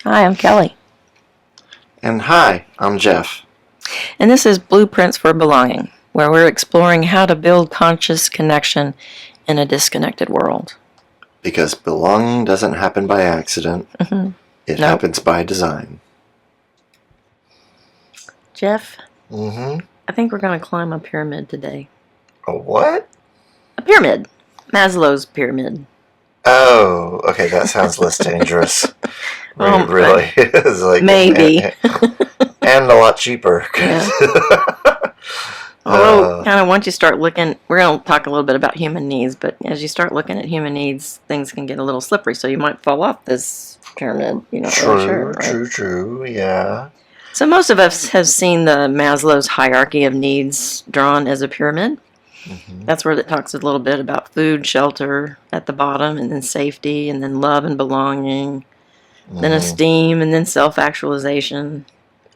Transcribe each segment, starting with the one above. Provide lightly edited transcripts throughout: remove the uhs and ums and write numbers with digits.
Hi, I'm Kelly. And hi, I'm Geoff. And this is Blueprints for Belonging, where we're exploring how to build conscious connection in a disconnected world. Because belonging doesn't happen by accident. Mm-hmm. It happens by design. Geoff, Mm-hmm. I think we're going to climb a pyramid today. A what? A pyramid. Maslow's pyramid. Oh, okay, that sounds less dangerous. Really. It's like, maybe. And a lot cheaper. Yeah. Although, kind of once you start looking, we're going to talk a little bit about human needs, but as you start looking at human needs, things can get a little slippery, so you might fall off this pyramid. You're not really sure, right? True, yeah. So most of us have seen the Maslow's hierarchy of needs drawn as a pyramid. Mm-hmm. That's where it talks a little bit about food, shelter at the bottom, and then safety, and then love and belonging, then esteem, and then self-actualization.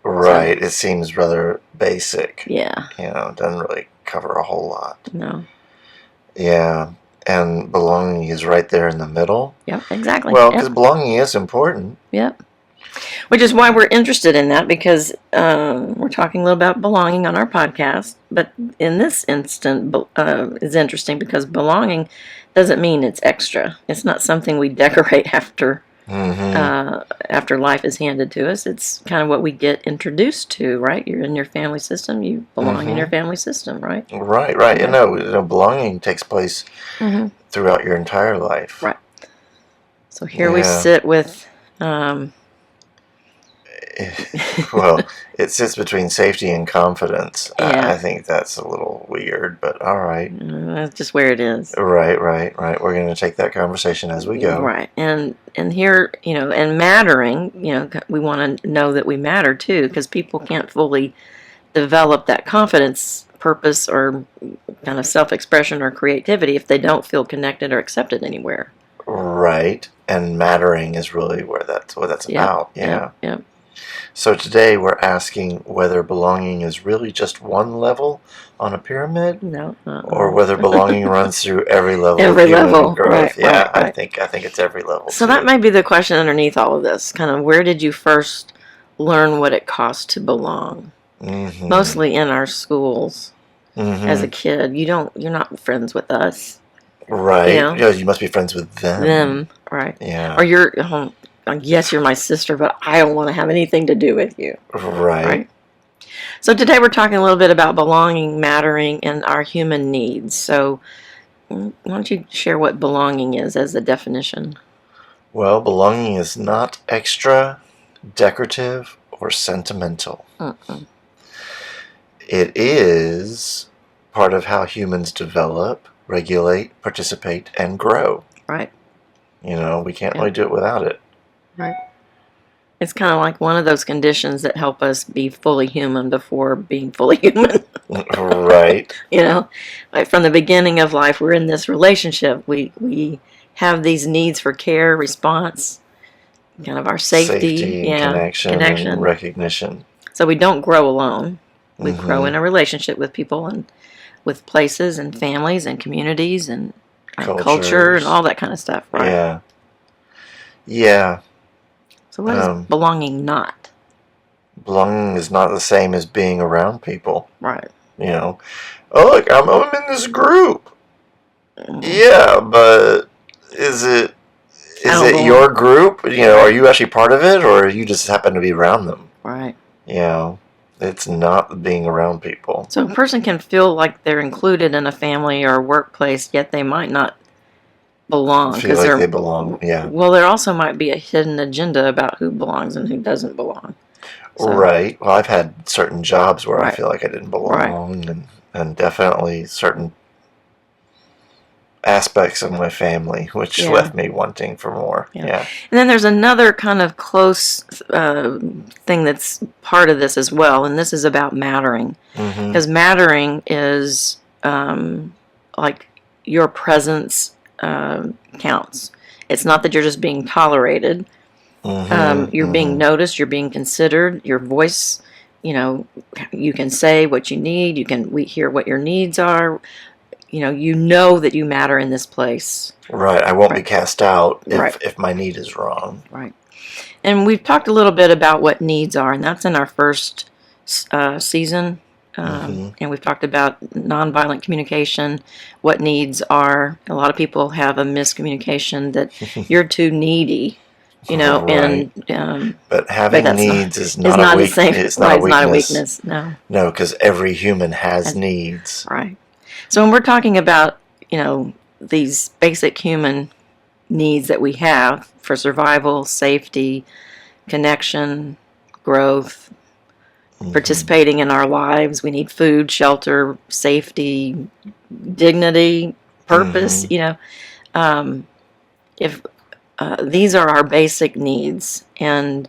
Right, so, it seems rather basic. Yeah. Doesn't really cover a whole lot. No. Yeah, and belonging is right there in the middle. Yep, exactly. Well, because belonging is important. Yep. Which is why we're interested in that, because we're talking a little about belonging on our podcast. But in this instant, is interesting because belonging doesn't mean it's extra. It's not something we decorate after life is handed to us. It's kind of what we get introduced to, right? You're in your family system. You belong in your family system, right? Right. Yeah. Belonging takes place throughout your entire life. Right. So here we sit with... well, it sits between safety and confidence. Yeah. I think that's a little weird, but all right. That's just where it is. Right. We're going to take that conversation as we go. Right. And here, and mattering, we want to know that we matter too, because people can't fully develop that confidence, purpose, or kind of self-expression or creativity if they don't feel connected or accepted anywhere. Right. And mattering is really what that's about. Yeah. Yep. So today we're asking whether belonging is really just one level on a pyramid, or whether belonging runs through every level of human growth. Right. I think it's every level. So that might be the question underneath all of this. Kind of, where did you first learn what it costs to belong? Mm-hmm. Mostly in our schools. Mm-hmm. As a kid, you're not friends with us. Right. You must be friends with them. Right. Yeah. Or you're. Yes, you're my sister, but I don't want to have anything to do with you. Right. So today we're talking a little bit about belonging, mattering, and our human needs. So why don't you share what belonging is as a definition? Well, belonging is not extra, decorative, or sentimental. It is part of how humans develop, regulate, participate, and grow. Right. We can't really do it without it. Right. It's kind of like one of those conditions that help us be fully human before being fully human. Right. Like from the beginning of life, we're in this relationship. We have these needs for care, response, kind of our safety connection, and recognition. So we don't grow alone. We grow in a relationship with people and with places and families and communities and culture and all that kind of stuff, right? Yeah. So what is belonging not? Belonging is not the same as being around people. Right. Oh, look, I'm in this group. Yeah, but is it your group? Are you actually part of it, or you just happen to be around them? Right. It's not being around people. So a person can feel like they're included in a family or a workplace, yet they might not belong. Feel like they belong, yeah. Well, there also might be a hidden agenda about who belongs and who doesn't belong. So, right. Well, I've had certain jobs where I feel like I didn't belong, and definitely certain aspects of my family, which left me wanting for more. Yeah. And then there's another kind of close thing that's part of this as well, and this is about mattering. Because mattering is like your presence counts. It's not that you're just being tolerated. You're being noticed. You're being considered. Your voice, you can say what you need. We hear what your needs are. you know that you matter in this place. Right. I won't be Right. cast out Right. if my need is wrong. Right. And we've talked a little bit about what needs are, and that's in our first season. And we've talked about nonviolent communication, what needs are. A lot of people have a miscommunication that you're too needy, Right. and But having that's needs is it's not not a the weak. same. It's Right, not a it's not a weakness. weakness. No. No, because every human has And- needs. Right. So when we're talking about, these basic human needs that we have for survival, safety, connection, growth, participating in our lives, we need food, shelter, safety, dignity, purpose. If these are our basic needs, and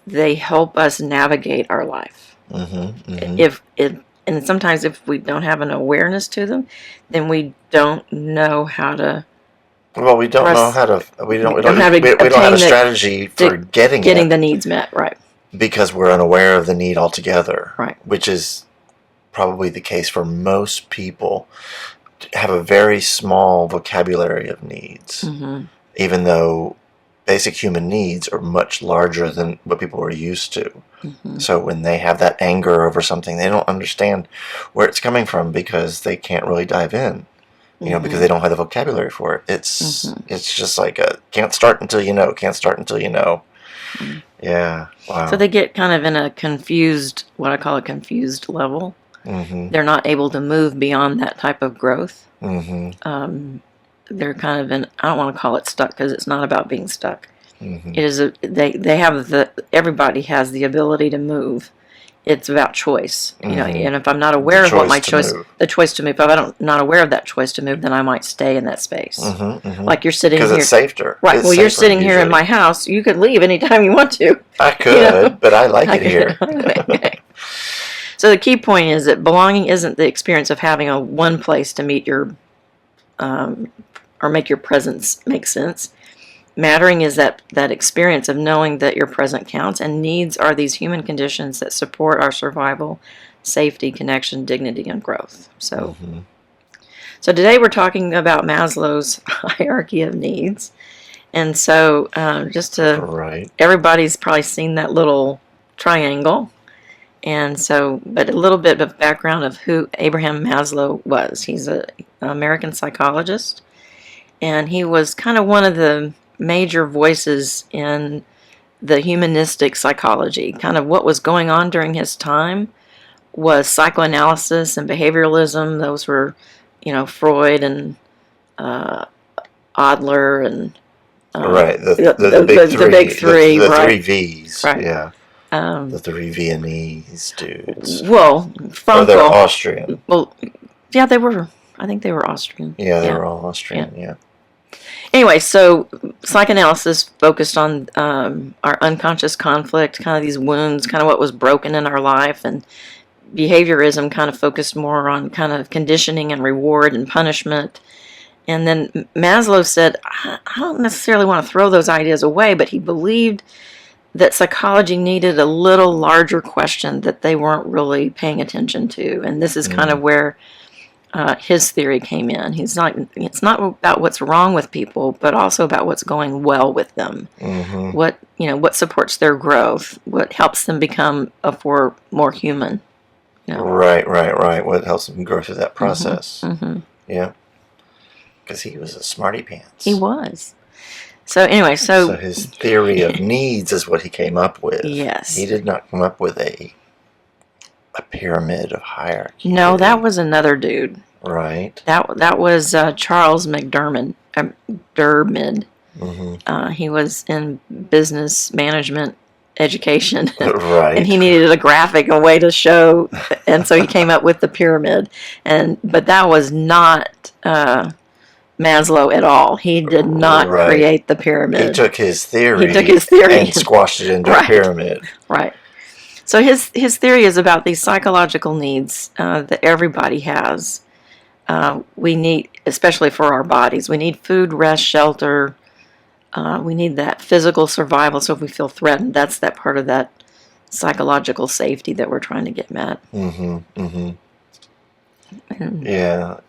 they help us navigate our life. And sometimes if we don't have an awareness to them, then we don't know how to. Well, we don't know how to. We don't have a strategy for getting the needs met. Right. Because we're unaware of the need altogether. Right. Which is probably the case for most people. Have a very small vocabulary of needs, even though basic human needs are much larger than what people are used to. So when they have that anger over something, they don't understand where it's coming from because they can't really dive in, because they don't have the vocabulary for it. It's just like can't start until you know, can't start until you know. Yeah. Wow. So they get kind of in a confused, what I call a confused level. They're not able to move beyond that type of growth. They're kind of in, I don't want to call it stuck because it's not about being stuck. It is they have everybody has the ability to move. It's about choice, and if I'm not aware of what my choice, the choice to move, if I'm not aware of that choice to move, then I might stay in that space. Like you're sitting here. Because it's safer. Right. Well, you're sitting here in my house. You could leave anytime you want to. I could, but I like it here. So the key point is that belonging isn't the experience of having one place to meet your, or make your presence make sense. Mattering is that experience of knowing that your present counts, and needs are these human conditions that support our survival, safety, connection, dignity, and growth. So, so today we're talking about Maslow's hierarchy of needs. And so everybody's probably seen that little triangle. And so, but a little bit of background of who Abraham Maslow was. He's an American psychologist, and he was kind of one of the major voices in the humanistic psychology. Kind of what was going on during his time was psychoanalysis and behavioralism. Those were, Freud and Adler and right, the big three, the right. 3 Vs, right. Yeah, the 3 Viennese dudes. Well, Frankel, they're Austrian. Well, yeah, they were. I think they were Austrian. Yeah, they were all Austrian. Yeah. Anyway, so psychoanalysis focused on our unconscious conflict, kind of these wounds, kind of what was broken in our life, and behaviorism kind of focused more on kind of conditioning and reward and punishment. And then Maslow said, I don't necessarily want to throw those ideas away, but he believed that psychology needed a little larger question that they weren't really paying attention to. And this is kind of where his theory came in. It's not about what's wrong with people, but also about what's going well with them. What supports their growth, what helps them become more human. Right. What helps them grow through that process. Yeah. Because he was a smarty pants. He was. So anyway, so his theory of needs is what he came up with. Yes. He did not come up with a pyramid of hierarchy. No, that was another dude. Right. That was Charles McDermott. He was in business management education. Right. And he needed a graphic, a way to show, and so he came up with the pyramid. But that was not Maslow at all. He did not create the pyramid. He took his theory and squashed it into a pyramid. Right. So his theory is about these psychological needs that everybody has. We need, especially for our bodies, we need food, rest, shelter. We need that physical survival. So if we feel threatened, that's that part of that psychological safety that we're trying to get met. Yeah,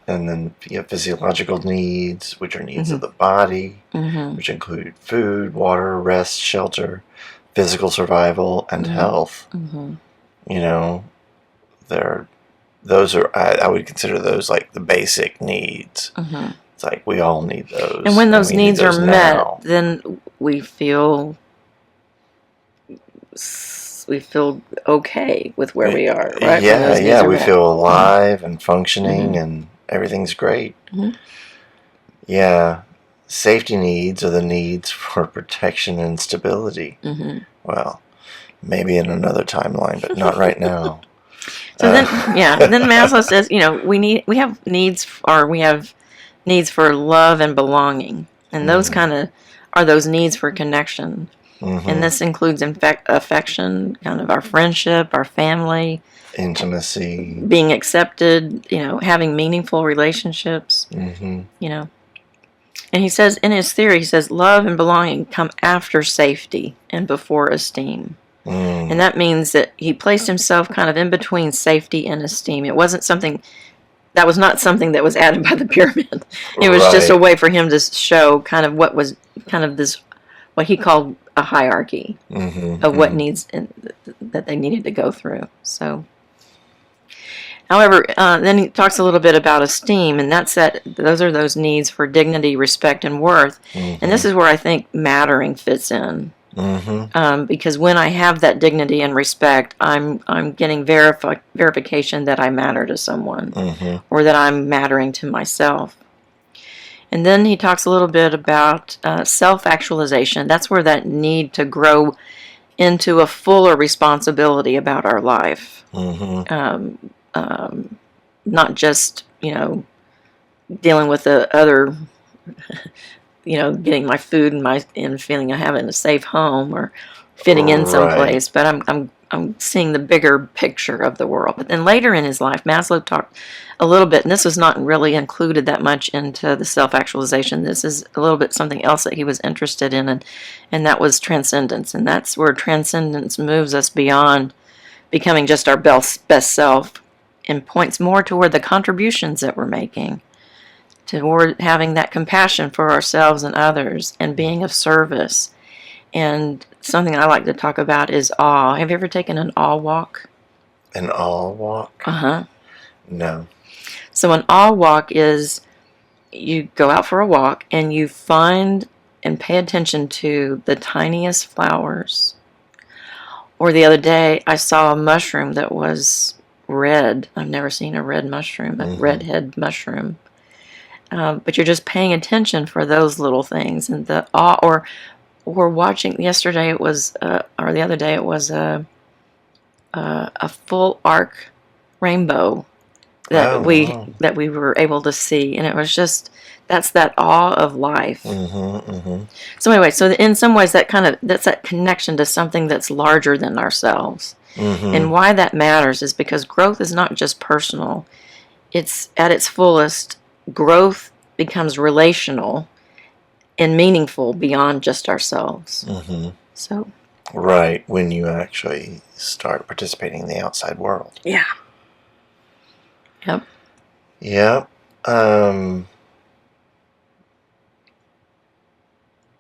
and then you have physiological needs, which are needs of Mm-hmm. the body, Mm-hmm. which include food, water, rest, shelter, physical survival, and Mm-hmm. health. Mm-hmm. You know, those are, I would consider those like the basic needs. Mm-hmm. It's like we all need And those, when and those we need needs are those met, now. then we feel okay with where we are, right? When Yeah, those needs yeah, are we met. feel alive and functioning, Mm-hmm. and everything's great. Mm-hmm. Yeah, safety needs are the needs for protection and stability. Mm-hmm. Well, maybe in another timeline, but not right now. So then, yeah, then Maslow says, we have needs for love and belonging, and those kind of are those needs for connection. And this includes affection, kind of our friendship, our family, Intimacy. being accepted, having meaningful relationships, And he says, in his theory, he says, love and belonging come after safety and before esteem. And that means that he placed himself kind of in between safety and esteem. It wasn't something, that was not something that was added by the pyramid. It was just a way for him to show kind of what was kind of this, what he called a hierarchy of what needs that they needed to go through. So, however, then he talks a little bit about esteem, and those are those needs for dignity, respect, and worth. And this is where I think mattering fits in. Because when I have that dignity and respect, I'm getting verification that I matter to someone, or that I'm mattering to myself. And then he talks a little bit about self-actualization. That's where that need to grow into a fuller responsibility about our life. Not just, dealing with the other, getting my food and feeling I have in a safe home or fitting in someplace, but I'm seeing the bigger picture of the world. But then later in his life, Maslow talked a little bit, and this was not really included that much into the self-actualization. This is a little bit something else that he was interested in, and that was transcendence. And that's where transcendence moves us beyond becoming just our best self and points more toward the contributions that we're making, toward having that compassion for ourselves and others, and being of service. And something I like to talk about is awe. Have you ever taken an awe walk? An awe walk? No. So an awe walk is you go out for a walk and you find and pay attention to the tiniest flowers. Or the other day, I saw a mushroom that was red. I've never seen a red mushroom, a redhead mushroom. But you're just paying attention for those little things, and the awe. Or watching. Yesterday it was, or the other day it was a full arc rainbow that we were able to see, and it was just, that's that awe of life. So anyway, so in some ways that's that connection to something that's larger than ourselves. And why that matters is because growth is not just personal. It's at its fullest, growth becomes relational and meaningful beyond just ourselves. So right, when you actually start participating in the outside world. Yeah. Yep. Yep.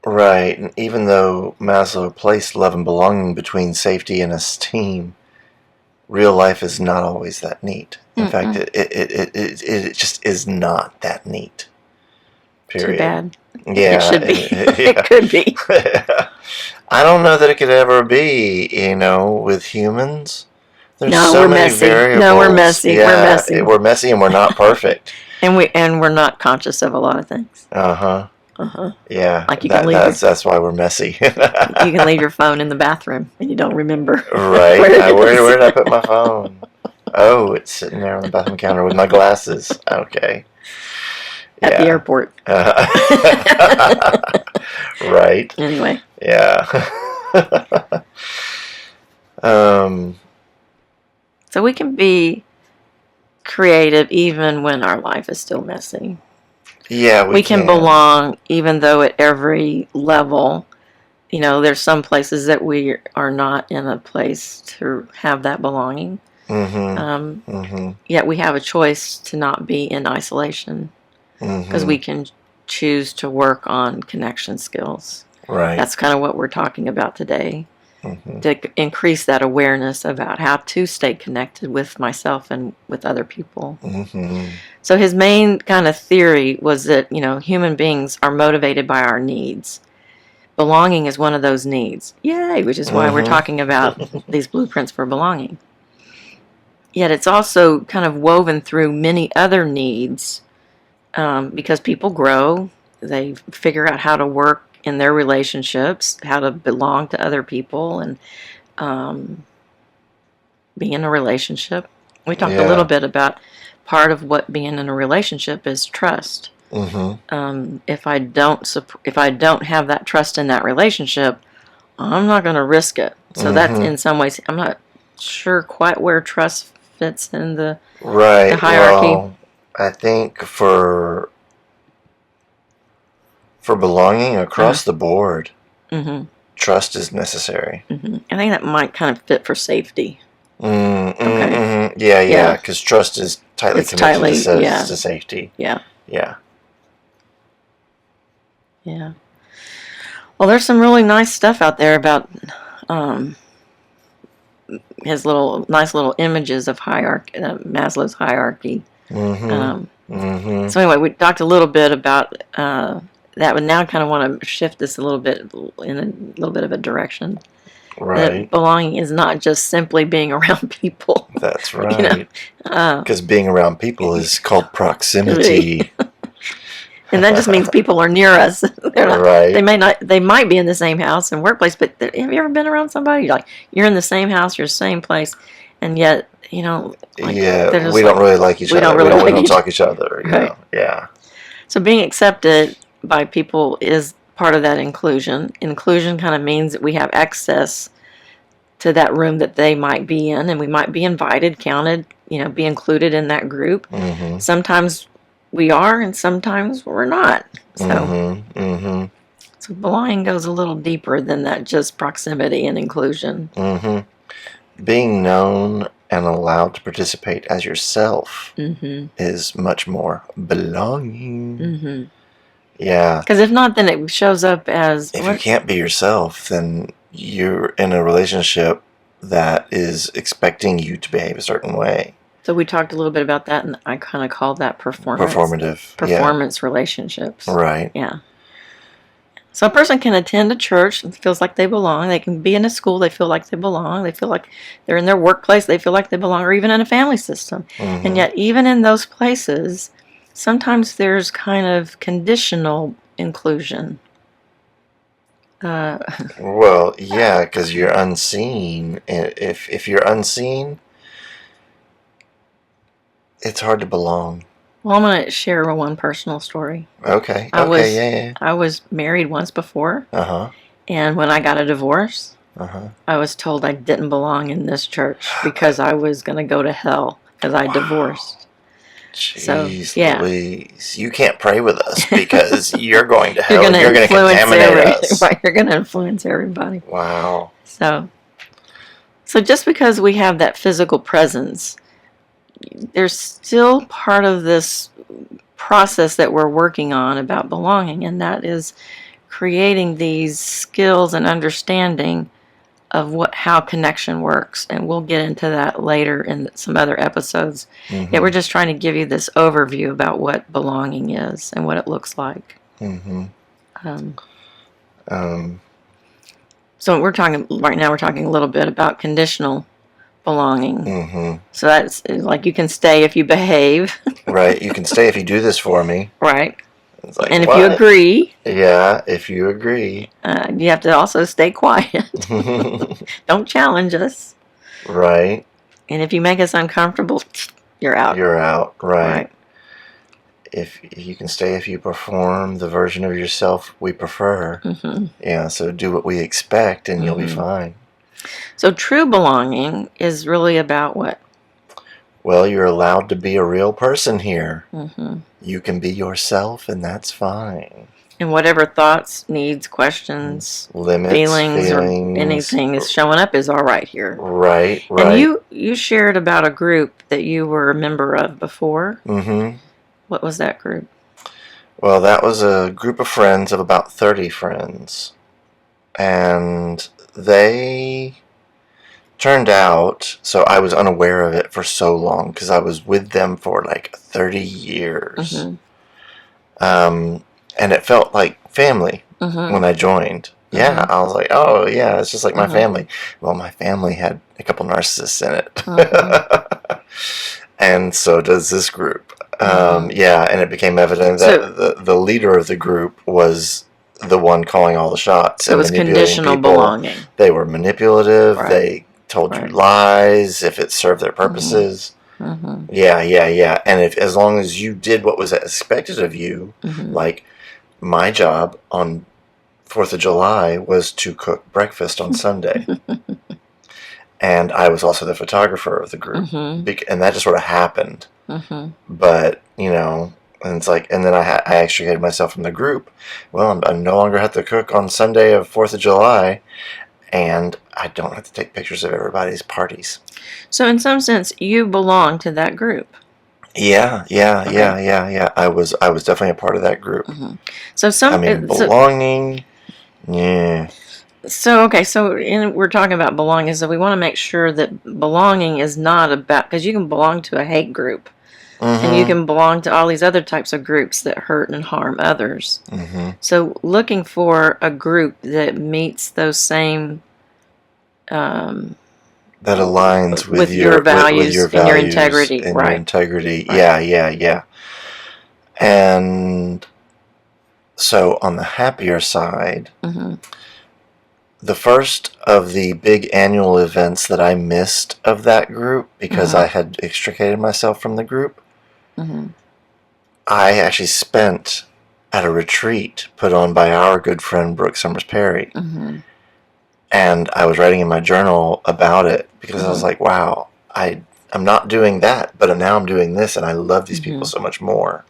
Right, and even though Maslow placed love and belonging between safety and esteem, real life is not always that neat. In fact, it just is not that neat. Period. Too bad. Yeah, it should be. It could be. I don't know that it could ever be. With humans, there's we're many messy. variables. No, we're messy. Yeah, we're messy. We're messy, and we're not perfect. and we're not conscious of a lot of things. Yeah, like you can leave that's why we're messy. You can leave your phone in the bathroom and you don't remember. Right. Where did I put my phone? Oh, it's sitting there on the bathroom counter with my glasses. Okay. At the airport. Right. Anyway. Yeah. So we can be creative even when our life is still messy. Yeah, we can belong even though at every level, there's some places that we are not in a place to have that belonging. Yet we have a choice to not be in isolation because we can choose to work on connection skills. Right. That's kind of what we're talking about today, to increase that awareness about how to stay connected with myself and with other people. So his main kind of theory was that, human beings are motivated by our needs. Belonging is one of those needs. Yay! Which is why we're talking about these blueprints for belonging. Yet it's also kind of woven through many other needs because people grow. They figure out how to work in their relationships, how to belong to other people, and be in a relationship. We talked a little bit about part of what being in a relationship is trust. If I don't have that trust in that relationship, I'm not going to risk it. So that's in some ways, I'm not sure quite where trust fits in the hierarchy. Well, I think for belonging across the board, trust is necessary. I think that might kind of fit for safety. Okay. Yeah, because trust is tightly connected to safety. Yeah. Well, there's some really nice stuff out there about his nice little images of hierarchy, Maslow's hierarchy. So anyway, we talked a little bit about that, but now I kind of want to shift this a little bit in a little bit of a direction. Right. That belonging is not just simply being around people. That's right. Because being around people is called proximity. And that just means people are near us. Right. They might be in the same house and workplace, but have you ever been around somebody you're in the same house, you're the same place, and yet we don't really like each other. We don't talk to each other. Right. Yeah. So being accepted by people is part of that inclusion. Inclusion kind of means that we have access to that room that they might be in, and we might be invited, counted, be included in that group. Sometimes we are, and sometimes we're not. So, so belonging goes a little deeper than that, just proximity and inclusion. Being known and allowed to participate as yourself is much more belonging. Yeah. Because if not, then it shows up as... If you can't be yourself, then you're in a relationship that is expecting you to behave a certain way. So we talked a little bit about that, and I kind of called that performance relationships. Right. Yeah. So a person can attend a church and feels like they belong. They can be in a school, they feel like they belong. They feel like they're in their workplace, they feel like they belong, or even in a family system. And yet, even in those places, sometimes there's kind of conditional inclusion. Well, yeah, because you're unseen. If you're unseen, it's hard to belong. Well, I'm going to share one personal story. Okay. I was married once before. And when I got a divorce, I was told I didn't belong in this church because I was going to go to hell because I divorced. Jeez, Louise, you can't pray with us because you're going to hell. You're going to contaminate us. Right, you're going to influence everybody. Wow. So just because we have that physical presence, there's still part of this process that we're working on about belonging, and that is creating these skills and understanding of how connection works, and we'll get into that later in some other episodes. Yeah, we're just trying to give you this overview about what belonging is and what it looks like. So we're talking right now. We're talking a little bit about conditional belonging. So that's like you can stay if you behave. Right. You can stay if you do this for me. Right. It's like, and if you agree. Yeah, if you agree. You have to also stay quiet. Don't challenge us. Right. And if you make us uncomfortable, you're out. You're out. Right. If you can stay if you perform the version of yourself we prefer. Yeah, so do what we expect and you'll be fine. So true belonging is really about what? Well, you're allowed to be a real person here. You can be yourself, and that's fine. And whatever thoughts, needs, questions, limits, feelings, or feelings, anything is showing up is all right here. Right. And you shared about a group that you were a member of before. Mm-hmm. What was that group? Well, that was a group of friends of about 30 friends. And they turned out, so I was unaware of it for so long because I was with them for like 30 years. Mm-hmm. And it felt like family when I joined. Yeah, I was like, oh, yeah, it's just like my family. Well, my family had a couple narcissists in it. And so does this group. Yeah, and it became evident that the leader of the group was the one calling all the shots. So it was conditional people. Belonging. They were manipulative. Right. They told you lies if it served their purposes. Yeah. And as long as you did what was expected of you, like my job on 4th of July was to cook breakfast on Sunday. And I was also the photographer of the group. And that just sort of happened. But, and it's like, and then I extricated myself from the group. Well, I no longer have to cook on Sunday of 4th of July. And I don't have to take pictures of everybody's parties. So in some sense, you belong to that group. Yeah. I was definitely a part of that group. So belonging. Yeah. So we're talking about belonging. So we want to make sure that belonging is not about, because you can belong to a hate group, and you can belong to all these other types of groups that hurt and harm others. So looking for a group that meets those same that aligns with your values, and your integrity, and right? Your integrity, right. Yeah. And so on the happier side, the first of the big annual events that I missed of that group because I had extricated myself from the group, I actually spent at a retreat put on by our good friend Brooke Summers Perry. And I was writing in my journal about it because I was like, wow, I'm not doing that, but now I'm doing this, and I love these people so much more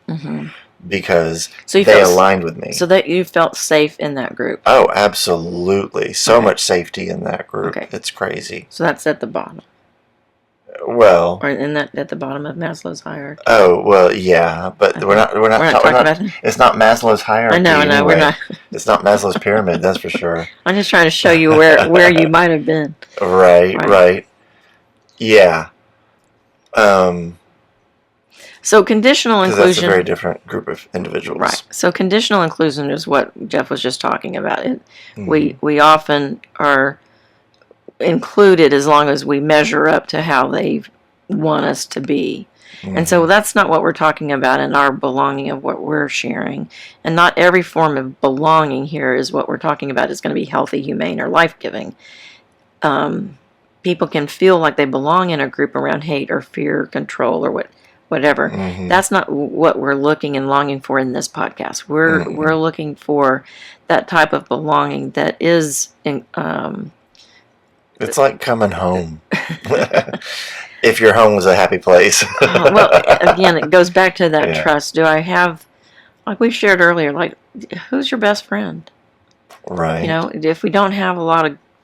because they aligned with me. So that you felt safe in that group. Oh, absolutely. So much safety in that group. Okay. It's crazy. So that's at the bottom. Well, or at the bottom of Maslow's hierarchy. Oh well, yeah, but we're not talking about it. It's not Maslow's hierarchy. I know, anyway. We're not. It's not Maslow's pyramid, that's for sure. I'm just trying to show you where you might have been. Right. Yeah. So conditional inclusion. That's a very different group of individuals. Right. So conditional inclusion is what Geoff was just talking about. We often are included as long as we measure up to how they want us to be. And so that's not what we're talking about in our belonging of what we're sharing. And not every form of belonging here is what we're talking about is going to be healthy, humane, or life-giving. People can feel like they belong in a group around hate or fear, control, or whatever. That's not what we're looking and longing for in this podcast. We're looking for that type of belonging that is it's like coming home. If your home was a happy place. Well, again, it goes back to that trust. Do I have, like we shared earlier, like, who's your best friend? Right. If we don't have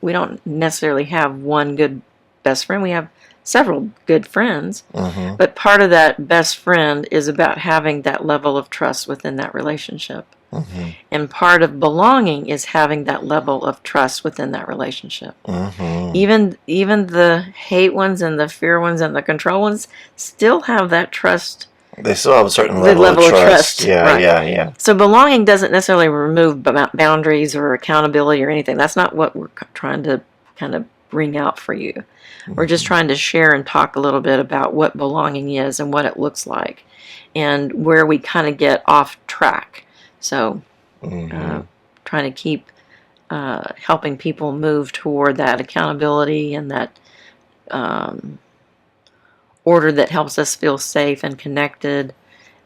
we don't necessarily have one good best friend. We have several good friends. But part of that best friend is about having that level of trust within that relationship. And part of belonging is having that level of trust within that relationship. Even the hate ones and the fear ones and the control ones still have that trust. They still have a certain level of trust. Yeah. So belonging doesn't necessarily remove boundaries or accountability or anything. That's not what we're trying to kind of bring out for you. We're just trying to share and talk a little bit about what belonging is and what it looks like and where we kind of get off track. So trying to keep helping people move toward that accountability and that order that helps us feel safe and connected,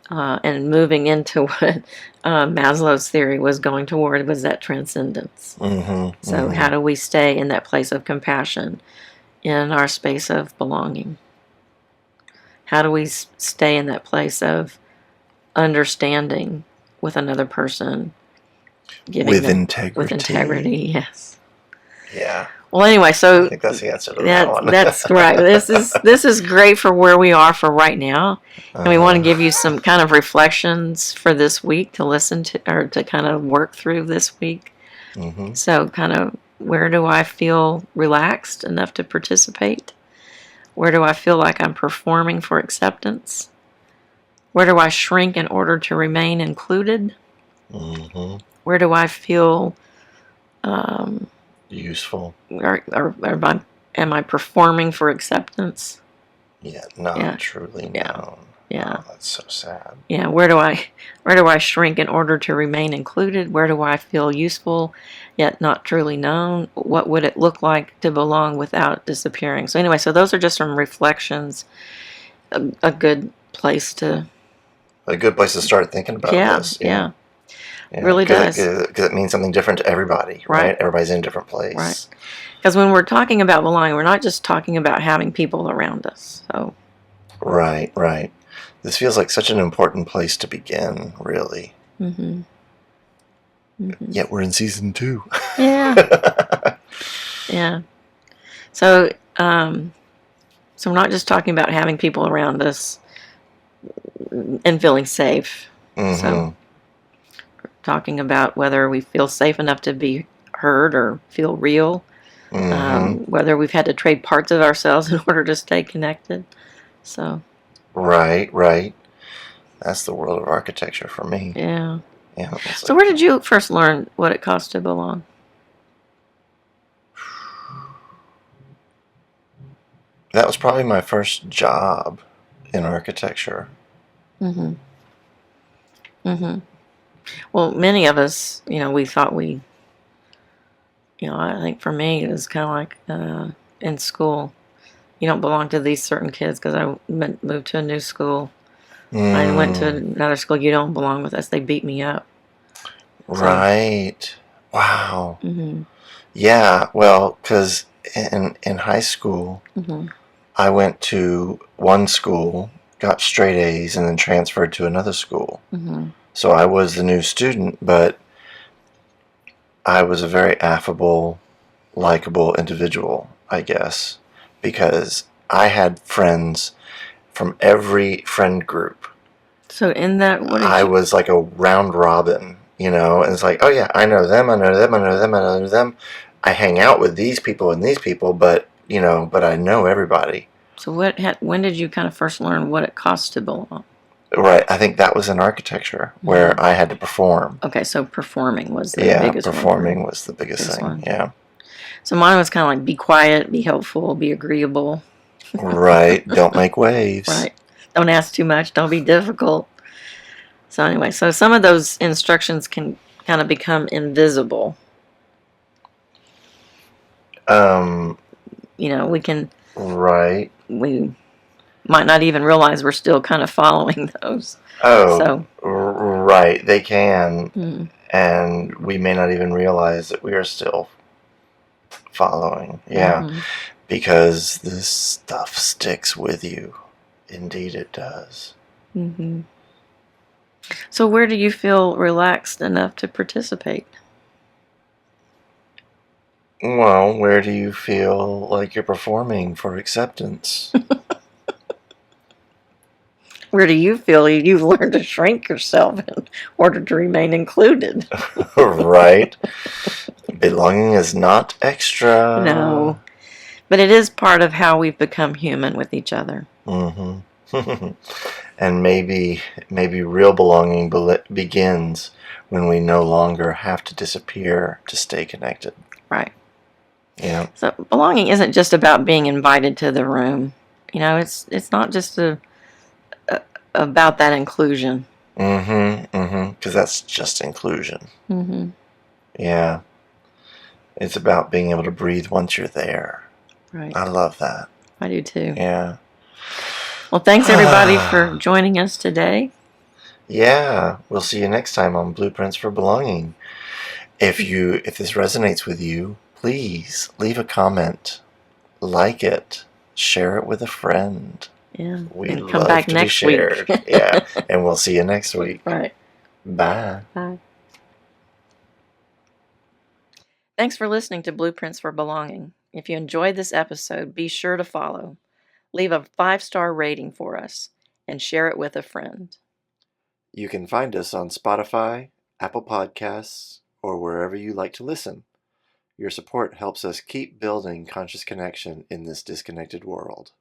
and moving into what Maslow's theory was going toward was that transcendence. So how do we stay in that place of compassion in our space of belonging? How do we stay in that place of understanding with another person giving with them integrity. with integrity. Yes. Yeah. Well, anyway, I so think that's the answer to that one. that's right. This is great for where we are for right now, and we want to give you some kind of reflections for this week to listen to or to kind of work through this week. Mm-hmm. So, kind of, where do I feel relaxed enough to participate? Where do I feel like I'm performing for acceptance? Where do I shrink in order to remain included? Mm-hmm. Where do I feel useful? Or am I performing for acceptance? Yeah, not truly known. Yeah. Oh, that's so sad. Yeah, where do I shrink in order to remain included? Where do I feel useful yet not truly known? What would it look like to belong without disappearing? So anyway, so those are just some reflections. A good place to start thinking about this. Yeah. Really does. Because it means something different to everybody, right? Everybody's in a different place. Right. Because when we're talking about belonging, we're not just talking about having people around us. So. Right. This feels like such an important place to begin, really. Mm-hmm. Mm-hmm. Yet we're in season 2. Yeah. Yeah. So, so we're not just talking about having people around us and feeling safe. Mm-hmm. So, we're talking about whether we feel safe enough to be heard or feel real. Mm-hmm. Whether we've had to trade parts of ourselves in order to stay connected. So. Right. That's the world of architecture for me. Yeah. Yeah. So where did you first learn what it costs to belong? That was probably my first job in architecture. Mm-hmm. Mm-hmm. Well, many of us, we thought I think for me it was kind of like in school. You don't belong to these certain kids because I moved to a new school. I went to another school. You don't belong with us. They beat me up. Right. So. Wow. Mm-hmm. Yeah. Well, because in high school, mm-hmm. I went to one school, got straight A's, and then transferred to another school. Mm-hmm. So I was the new student, but I was a very affable, likable individual, I guess, because I had friends from every friend group. So in that, I was like a round robin, and it's like, oh yeah, I know them, I know them, I know them, I know them. I hang out with these people and these people, but I know everybody. So when did you kind of first learn what it costs to belong? Right, I think that was in architecture where I had to perform. Okay, so performing was the biggest one. Yeah, performing was the biggest thing. One. Yeah. So mine was kind of like be quiet, be helpful, be agreeable. Right, don't make waves. Right, don't ask too much, don't be difficult. So anyway, so some of those instructions can kind of become invisible. We can. Right. We might not even realize we're still kind of following those. Oh. So. Right, they can, and we may not even realize that we are still following. Yeah, because this stuff sticks with you. Indeed, it does. Mm-hmm. So where do you feel relaxed enough to participate? Well, where do you feel like you're performing for acceptance? Where do you feel you've learned to shrink yourself in order to remain included? Right. Belonging is not extra. No. But it is part of how we've become human with each other. Mm-hmm. And maybe real belonging begins when we no longer have to disappear to stay connected. Right. Yeah. So belonging isn't just about being invited to the room. It's not just about that inclusion. Because that's just inclusion. Yeah. It's about being able to breathe once you're there. Right. I love that. I do too. Yeah. Well, thanks everybody for joining us today. Yeah. We'll see you next time on Blueprints for Belonging. If this resonates with you, please leave a comment, like it, share it with a friend. Yeah. We and come love back to next be shared. week. Yeah. And we'll see you next week. Right. Bye. Bye. Thanks for listening to Blueprints for Belonging. If you enjoyed this episode, be sure to follow, leave a 5-star rating for us, and share it with a friend. You can find us on Spotify, Apple Podcasts, or wherever you like to listen. Your support helps us keep building conscious connection in this disconnected world.